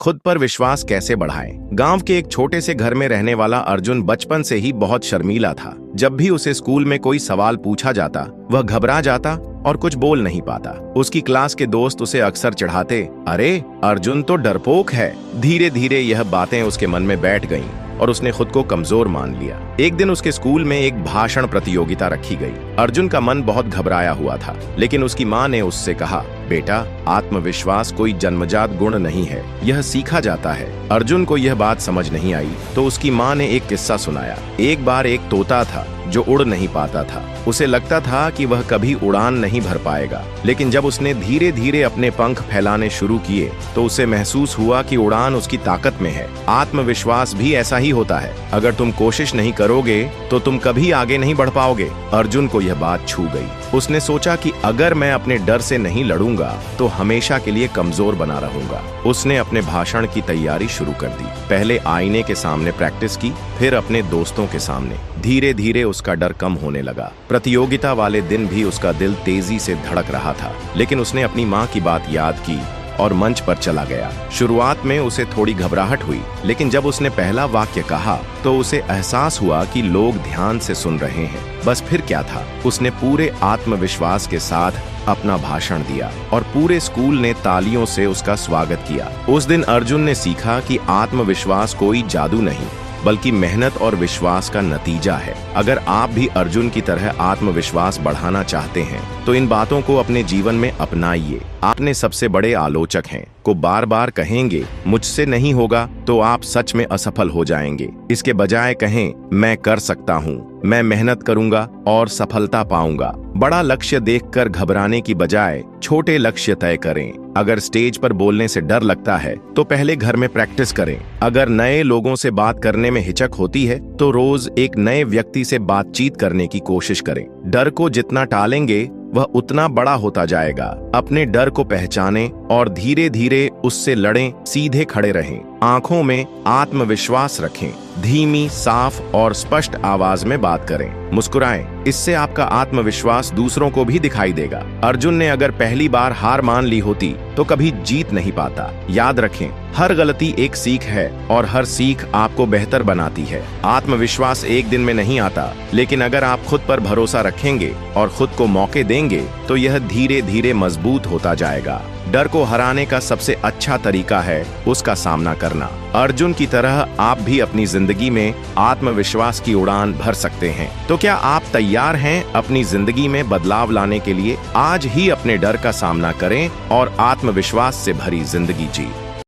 खुद पर विश्वास कैसे बढ़ाएं? गांव के एक छोटे से घर में रहने वाला अर्जुन बचपन से ही बहुत शर्मीला था। जब भी उसे स्कूल में कोई सवाल पूछा जाता, वह घबरा जाता और कुछ बोल नहीं पाता। उसकी क्लास के दोस्त उसे अक्सर चिढ़ाते, अरे अर्जुन तो डरपोक है। धीरे धीरे यह बातें उसके मन में बैठ गईं और उसने खुद को कमजोर मान लिया। एक दिन उसके स्कूल में एक भाषण प्रतियोगिता रखी गई। अर्जुन का मन बहुत घबराया हुआ था, लेकिन उसकी माँ ने उससे कहा, बेटा, आत्मविश्वास कोई जन्मजात गुण नहीं है, यह सीखा जाता है। अर्जुन को यह बात समझ नहीं आई तो उसकी माँ ने एक किस्सा सुनाया। एक बार एक तोता था जो उड़ नहीं पाता था। उसे लगता था कि वह कभी उड़ान नहीं भर पाएगा, लेकिन जब उसने धीरे धीरे अपने पंख फैलाने शुरू किए तो उसे महसूस हुआ कि उड़ान उसकी ताकत में है। आत्मविश्वास भी ऐसा ही होता है, अगर तुम कोशिश नहीं करोगे तो तुम कभी आगे नहीं बढ़ पाओगे। अर्जुन को यह बात छू गई। उसने सोचा कि अगर मैं अपने डर से नहीं लड़ूंगा तो हमेशा के लिए कमजोर बना रहूंगा। उसने अपने भाषण की तैयारी शुरू कर दी। पहले आईने के सामने प्रैक्टिस की, फिर अपने दोस्तों के सामने। धीरे धीरे उसका डर कम होने लगा। प्रतियोगिता वाले दिन भी उसका दिल तेजी से धड़क रहा था, लेकिन उसने अपनी माँ की बात याद की और मंच पर चला गया। शुरुआत में उसे थोड़ी घबराहट हुई, लेकिन जब उसने पहला वाक्य कहा तो उसे एहसास हुआ कि लोग ध्यान से सुन रहे हैं। बस फिर क्या था, उसने पूरे आत्मविश्वास के साथ अपना भाषण दिया और पूरे स्कूल ने तालियों से उसका स्वागत किया। उस दिन अर्जुन ने सीखा कि आत्मविश्वास कोई जादू नहीं, बल्कि मेहनत और विश्वास का नतीजा है। अगर आप भी अर्जुन की तरह आत्मविश्वास बढ़ाना चाहते हैं तो इन बातों को अपने जीवन में अपनाइए। आपने सबसे बड़े आलोचक हैं को बार बार कहेंगे मुझसे नहीं होगा तो आप सच में असफल हो जाएंगे। इसके बजाय कहें मैं कर सकता हूँ, मैं मेहनत करूंगा और सफलता पाऊंगा। बड़ा लक्ष्य देखकर घबराने की बजाय छोटे लक्ष्य तय करें। अगर स्टेज पर बोलने से डर लगता है तो पहले घर में प्रैक्टिस करें। अगर नए लोगों से बात करने में हिचक होती है तो रोज एक नए व्यक्ति से बातचीत करने की कोशिश करें। डर को जितना टालेंगे वह उतना बड़ा होता जाएगा। अपने डर को पहचानें और धीरे धीरे उससे लड़ें। सीधे खड़े रहें, आंखों में आत्मविश्वास रखें, धीमी, साफ और स्पष्ट आवाज में बात करें। मुस्कुराएं, इससे आपका आत्मविश्वास दूसरों को भी दिखाई देगा। अर्जुन ने अगर पहली बार हार मान ली होती तो कभी जीत नहीं पाता। याद रखें, हर गलती एक सीख है और हर सीख आपको बेहतर बनाती है। आत्मविश्वास एक दिन में नहीं आता, लेकिन अगर आप खुद पर भरोसा रखेंगे और खुद को मौके देंगे तो यह धीरे धीरे मजबूत होता जाएगा। डर को हराने का सबसे अच्छा तरीका है उसका सामना करना। अर्जुन की तरह आप भी अपनी जिंदगी में आत्मविश्वास की उड़ान भर सकते हैं। तो क्या आप तैयार हैं अपनी जिंदगी में बदलाव लाने के लिए? आज ही अपने डर का सामना करें और आत्मविश्वास से भरी जिंदगी जी।